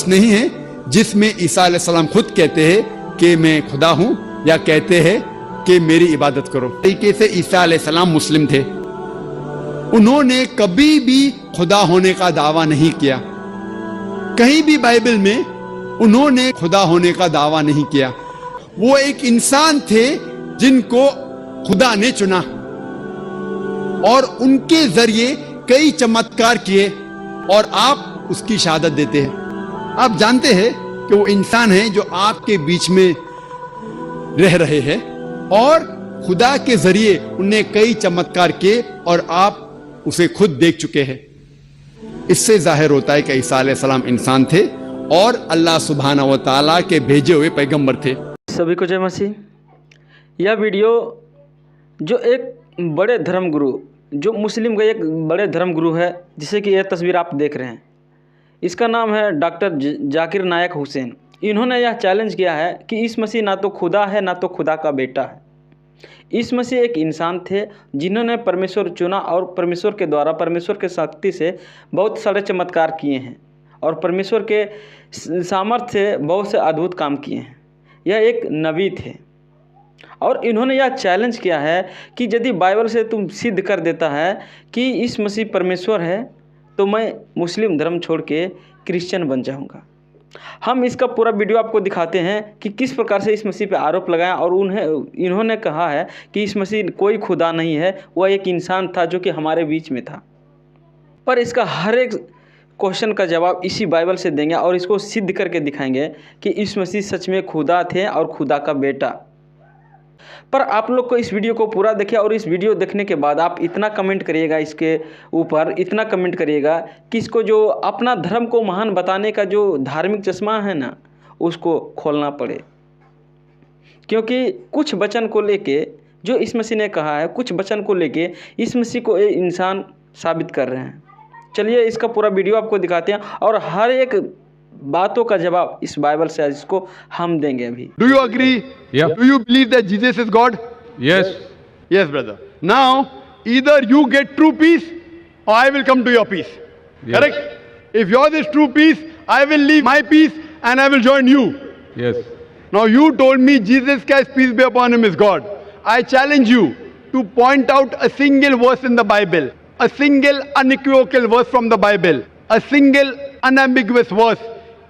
Verse नहीं है जिसमें ईसा अलैहिस्सलाम खुद कहते हैं कि मैं खुदा हूं, या कहते हैं कि मेरी इबादत करो। तरीके से ईसा अलैहिस्सलाम मुस्लिम थे, उन्होंने कभी भी खुदा होने का दावा नहीं किया। कहीं भी बाइबल में उन्होंने खुदा होने का दावा नहीं किया। वो एक इंसान थे जिनको खुदा ने चुना और उनके जरिए कई चमत्कार किए, और आप उसकी शहादत देते हैं। आप जानते हैं कि वो इंसान है जो आपके बीच में रह रहे हैं और खुदा के जरिए उन्हें कई चमत्कार किए और आप उसे खुद देख चुके हैं। इससे जाहिर होता है कि ईसा अलैहिस्सलाम इंसान थे और अल्लाह सुब्हानहू व तआला के भेजे हुए पैगंबर थे। सभी को जय मसीह। यह वीडियो जो एक बड़े धर्मगुरु, जो मुस्लिम का एक बड़े धर्मगुरु है, जिसे कि यह तस्वीर आप देख रहे हैं, इसका नाम है डॉक्टर जाकिर नायक हुसैन। इन्होंने यह चैलेंज किया है कि ईसा मसीह ना तो खुदा है ना तो खुदा का बेटा है। ईसा मसीह एक इंसान थे जिन्होंने परमेश्वर चुना और परमेश्वर के द्वारा, परमेश्वर के शक्ति से बहुत सारे चमत्कार किए हैं और परमेश्वर के सामर्थ्य से बहुत से अद्भुत काम किए हैं। यह एक नबी थे और इन्होंने यह चैलेंज किया है कि यदि बाइबल से तुम सिद्ध कर देता है कि ईसा मसीह परमेश्वर है तो मैं मुस्लिम धर्म छोड़ के क्रिश्चियन बन जाऊंगा। हम इसका पूरा वीडियो आपको दिखाते हैं कि किस प्रकार से ईसा मसीह पे आरोप लगाया और इन्होंने कहा है कि ईसा मसीह कोई खुदा नहीं है, वह एक इंसान था जो कि हमारे बीच में था। पर इसका हर एक क्वेश्चन का जवाब इसी बाइबल से देंगे और इसको सिद्ध करके दिखाएंगे कि ईसा मसीह सच में खुदा थे और खुदा का बेटा। पर आप लोग को इस वीडियो को पूरा देखिए और इस वीडियो देखने के बाद आप इतना कमेंट करिएगा, इसके ऊपर इतना कमेंट करिएगा कि इसको जो अपना धर्म को महान बताने का जो धार्मिक चश्मा है ना, उसको खोलना पड़े। क्योंकि कुछ वचन को लेके जो ईसा मसीह ने कहा है, कुछ वचन को लेके ईसा मसीह को एक इंसान साबित कर रहे हैं। चलिए इसका पूरा वीडियो आपको दिखाते हैं और हर एक बातों का जवाब इस बाइबल से इसको हम देंगे अभी। Do you agree? Yeah. Do you believe that Jesus is God? Yes. Yes, brother. Now, either you get true peace or I will come to your peace. Yes. Correct? If yours is true peace, I will leave my peace and I will join you. Yes. Now, you told me Jesus Christ, peace be upon him, is God. I challenge you to point out a single verse in the Bible, a single unequivocal verse from the Bible, a single unambiguous verse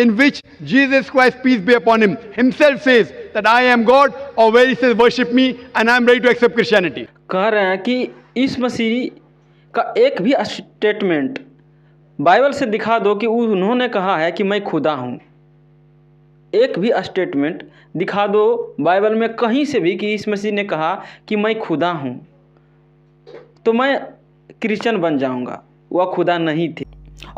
in which Jesus Christ, peace be upon him, himself says that I am God, or where he says worship me and I am ready to accept Christianity. कह रहे हैं कि ईसा मसीह का एक भी statement Bible से दिखा दो कि उन्होंने कहा है कि मैं खुदा हूँ। एक भी स्टेटमेंट दिखा दो बाइबल में कहीं से भी कि ईसा मसीह ने कहा कि मैं खुदा हूँ, तो मैं क्रिश्चियन बन जाऊँगा। वह खुदा नहीं थे।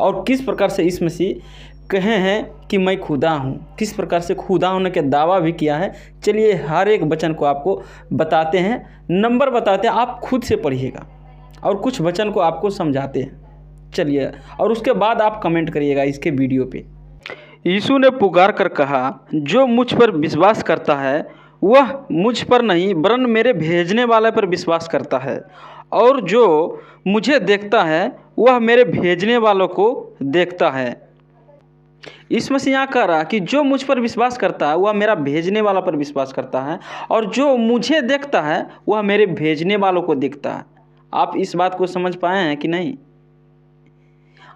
और किस प्रकार से ईसा मसीह कहे हैं कि मैं खुदा हूँ, किस प्रकार से खुदा होने के दावा भी किया है। चलिए हर एक वचन को आपको बताते हैं, नंबर बताते हैं, आप खुद से पढ़िएगा और कुछ वचन को आपको समझाते हैं। चलिए और उसके बाद आप कमेंट करिएगा इसके वीडियो पे। यीशु ने पुकार कर कहा, जो मुझ पर विश्वास करता है वह मुझ पर नहीं वरन मेरे भेजने वाले पर विश्वास करता है, और जो मुझे देखता है वह मेरे भेजने वालों को देखता है। ईसा मसीह यहाँ कह रहा कि जो मुझ पर विश्वास करता है वह मेरा भेजने वाला पर विश्वास करता है, और जो मुझे देखता है वह मेरे भेजने वालों को देखता है। आप इस बात को समझ पाए हैं कि नहीं?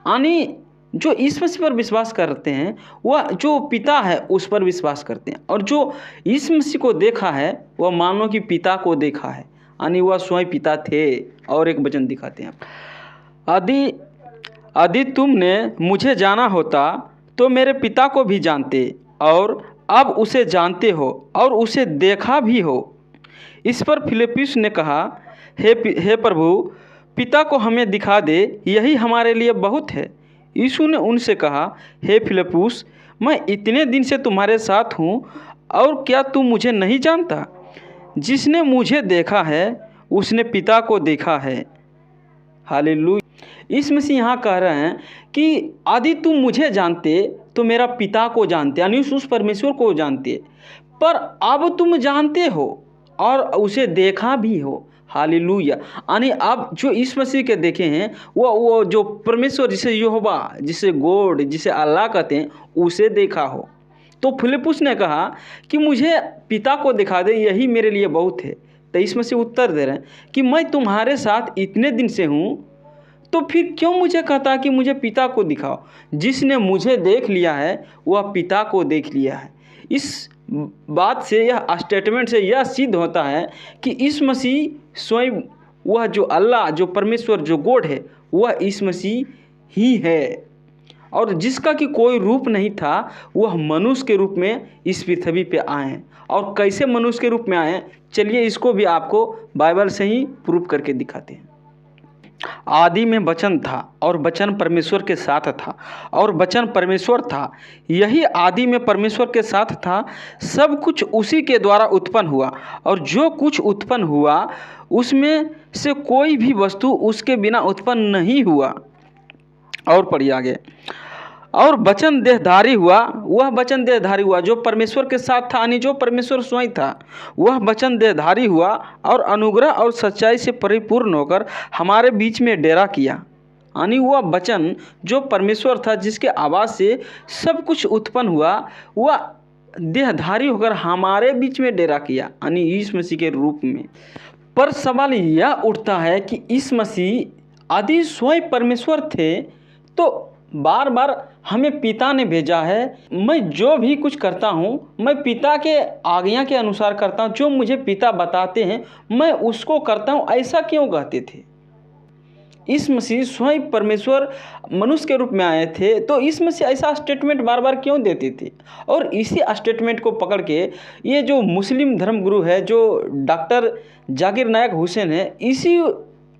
यानी जो ईसा मसीह पर विश्वास करते हैं वह जो पिता है उस पर विश्वास करते हैं, और जो ईसा मसीह को देखा है वह मानो कि पिता को देखा है, यानी वह स्वयं पिता थे। और एक वचन दिखाते हैं, यदि तुमने मुझे जाना होता तो मेरे पिता को भी जानते और अब उसे जानते हो और उसे देखा भी हो। इस पर फिलिप्पुस ने कहा, हे प्रभु, पिता को हमें दिखा दे, यही हमारे लिए बहुत है। यीशु ने उनसे कहा, हे फिलिप्पुस, मैं इतने दिन से तुम्हारे साथ हूँ और क्या तुम मुझे नहीं जानता? जिसने मुझे देखा है उसने पिता को देखा है। हालेलुया। ईसा मसीह यहाँ कह रहे हैं कि यदि तुम मुझे जानते तो मेरा पिता को जानते, यानी उस परमेश्वर को जानते, पर अब तुम जानते हो और उसे देखा भी हो। हालेलुया। यानी आप जो यीशु मसीह के देखे हैं वो जो परमेश्वर जिसे यहोवा, जिसे गॉड, जिसे अल्लाह कहते हैं, उसे देखा हो। तो फिलिप्पुस ने कहा कि मुझे पिता को दिखा दे, यही मेरे लिए बहुत है। तो यीशु मसीह उत्तर दे रहे हैं कि मैं तुम्हारे साथ इतने दिन से हूँ, तो फिर क्यों मुझे कहता कि मुझे पिता को दिखाओ? जिसने मुझे देख लिया है वह पिता को देख लिया है। इस बात से, यह स्टेटमेंट से यह सिद्ध होता है कि यीशु मसीह स्वयं वह जो अल्लाह, जो परमेश्वर, जो गॉड है, वह यीशु मसीह ही है। और जिसका कि कोई रूप नहीं था, वह मनुष्य के रूप में इस पृथ्वी पे आए हैं। और कैसे मनुष्य के रूप में आए हैं, चलिए इसको भी आपको बाइबल से ही प्रूव करके दिखाते हैं। आदि में वचन था और वचन परमेश्वर के साथ था और वचन परमेश्वर था। यही आदि में परमेश्वर के साथ था। सब कुछ उसी के द्वारा उत्पन्न हुआ और जो कुछ उत्पन्न हुआ उसमें से कोई भी वस्तु उसके बिना उत्पन्न नहीं हुआ। और पढ़िए आगे। और वचन देहधारी हुआ, वह वचन देहधारी हुआ जो परमेश्वर के साथ था, यानी जो परमेश्वर स्वयं था, वह वचन देहधारी हुआ और अनुग्रह और सच्चाई से परिपूर्ण होकर हमारे बीच में डेरा किया। यानी वह वचन जो परमेश्वर था, जिसके आवाज़ से सब कुछ उत्पन्न हुआ, वह देहधारी होकर हमारे बीच में डेरा किया, यानी यीशु मसीह के रूप में। पर सवाल यह उठता है कि यीशु मसीह आदि स्वयं परमेश्वर थे, तो बार बार हमें पिता ने भेजा है। मैं जो भी कुछ करता हूँ, मैं पिता के आज्ञा के अनुसार करता हूँ। जो मुझे पिता बताते हैं मैं उसको करता हूँ, ऐसा क्यों कहते थे? यीशु मसीह स्वयं परमेश्वर मनुष्य के रूप में आए थे, तो यीशु मसीह ऐसा स्टेटमेंट बार बार क्यों देते थे? और इसी स्टेटमेंट को पकड़ के ये जो मुस्लिम धर्मगुरु है, जो डॉक्टर जाकिर नायक हुसैन है, इसी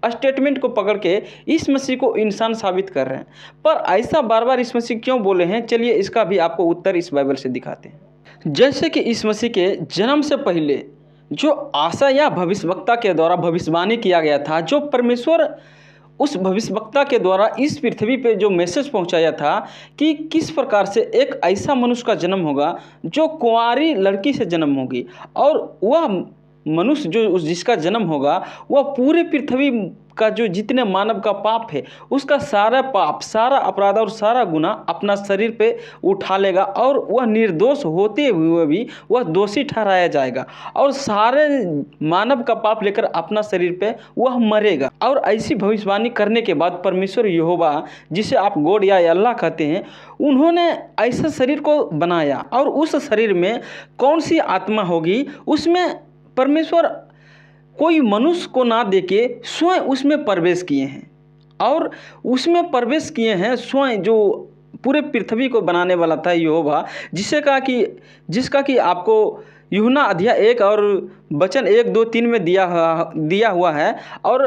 स्टेटमेंट को पकड़ के इस मसीह को इंसान साबित कर रहे हैं। पर ऐसा बार बार इस मसीह क्यों बोले हैं, चलिए इसका भी आपको उत्तर इस बाइबल से दिखाते हैं। जैसे कि इस मसीह के जन्म से पहले जो आशा या भविष्यवक्ता के द्वारा भविष्यवाणी किया गया था, जो परमेश्वर उस भविष्यवक्ता के द्वारा इस पृथ्वी पे जो मैसेज पहुंचाया था कि किस प्रकार से एक ऐसा मनुष्य का जन्म होगा जो कुंवारी लड़की से जन्म होगी, और वह मनुष्य जो जिसका जन्म होगा वह पूरे पृथ्वी का जो जितने मानव का पाप है, उसका सारा पाप, सारा अपराध और सारा गुनाह अपना शरीर पे उठा लेगा, और वह निर्दोष होते हुए भी वह दोषी ठहराया जाएगा, और सारे मानव का पाप लेकर अपना शरीर पे वह मरेगा। और ऐसी भविष्यवाणी करने के बाद परमेश्वर यहोवा, जिसे आप गॉड या अल्लाह कहते हैं, उन्होंने ऐसा शरीर को बनाया, और उस शरीर में कौन सी आत्मा होगी, उसमें परमेश्वर कोई मनुष्य को ना देके स्वयं उसमें प्रवेश किए हैं, और उसमें प्रवेश किए हैं स्वयं जो पूरे पृथ्वी को बनाने वाला था यहोवा, जिसका कि आपको यूहन्ना अध्याय 1 और वचन 1, 2, 3 में दिया हुआ है, और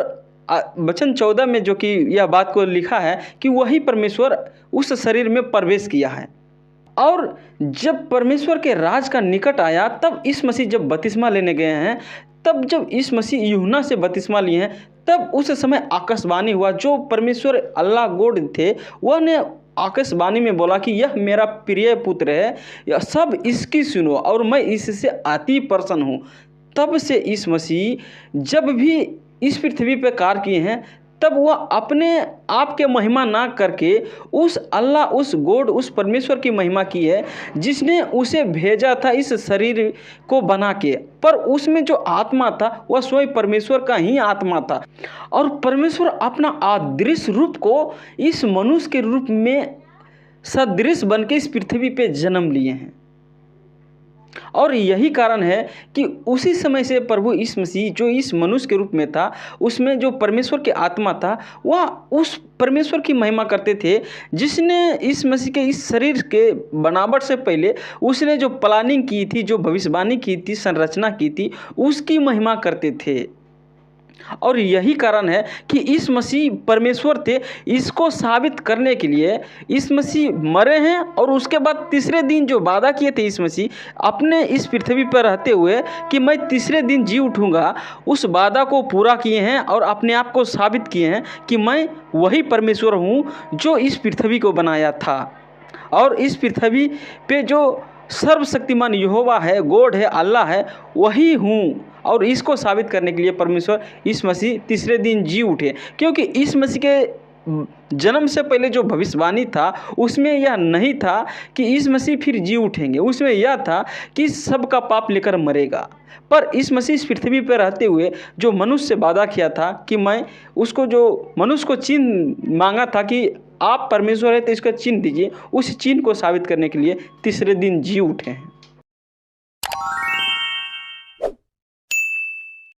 वचन 14 में जो कि यह बात को लिखा है कि वही परमेश्वर उस शरीर में प्रवेश किया है। और जब परमेश्वर के राज का निकट आया, तब इस मसीह जब बपतिस्मा लेने गए हैं, तब जब इस मसीह यूहन्ना से बपतिस्मा लिए हैं, तब उस समय आकाशवाणी हुआ। जो परमेश्वर अल्लाह गॉड थे, वह ने आकाशवाणी में बोला कि यह मेरा प्रिय पुत्र है, यह सब इसकी सुनो, और मैं इससे अति प्रसन्न हूँ। तब से इस मसीह जब भी इस पृथ्वी पर कार्य किए हैं, तब वह अपने आप के महिमा ना करके उस अल्लाह, उस गॉड, उस परमेश्वर की महिमा की है, जिसने उसे भेजा था इस शरीर को बना के। पर उसमें जो आत्मा था वह स्वयं परमेश्वर का ही आत्मा था, और परमेश्वर अपना अदृश्य रूप को इस मनुष्य के रूप में सदृश बन के इस पृथ्वी पे जन्म लिए हैं। और यही कारण है कि उसी समय से प्रभु यीशु मसीह जो इस मनुष्य के रूप में था, उसमें जो परमेश्वर की आत्मा था, वह उस परमेश्वर की महिमा करते थे, जिसने इस मसीह के इस शरीर के बनावट से पहले उसने जो प्लानिंग की थी, जो भविष्यवाणी की थी, संरचना की थी, उसकी महिमा करते थे। और यही कारण है कि इस मसीह परमेश्वर थे। इसको साबित करने के लिए इस मसीह मरे हैं, और उसके बाद तीसरे दिन जो वादा किए थे इस मसीह अपने इस पृथ्वी पर रहते हुए कि मैं तीसरे दिन जी उठूंगा, उस वादा को पूरा किए हैं, और अपने आप को साबित किए हैं कि मैं वही परमेश्वर हूँ जो इस पृथ्वी को बनाया था। और इस पृथ्वी पे जो सर्वशक्तिमान यहोवा है, गॉड है, अल्लाह है, वही हूँ। और इसको साबित करने के लिए परमेश्वर यीशु मसीह तीसरे दिन जी उठे, क्योंकि यीशु मसीह के जन्म से पहले जो भविष्यवाणी था उसमें यह नहीं था कि यीशु मसीह फिर जी उठेंगे, उसमें यह था कि सबका पाप लेकर मरेगा। पर इस मसीह इस पृथ्वी पर रहते हुए जो मनुष्य से वादा किया था कि मैं उसको, जो मनुष्य को चिन्ह मांगा था कि आप परमेश्वर है तो इसका चिन्ह दीजिए, उस चिन्ह को साबित करने के लिए तीसरे दिन जी उठे हैं।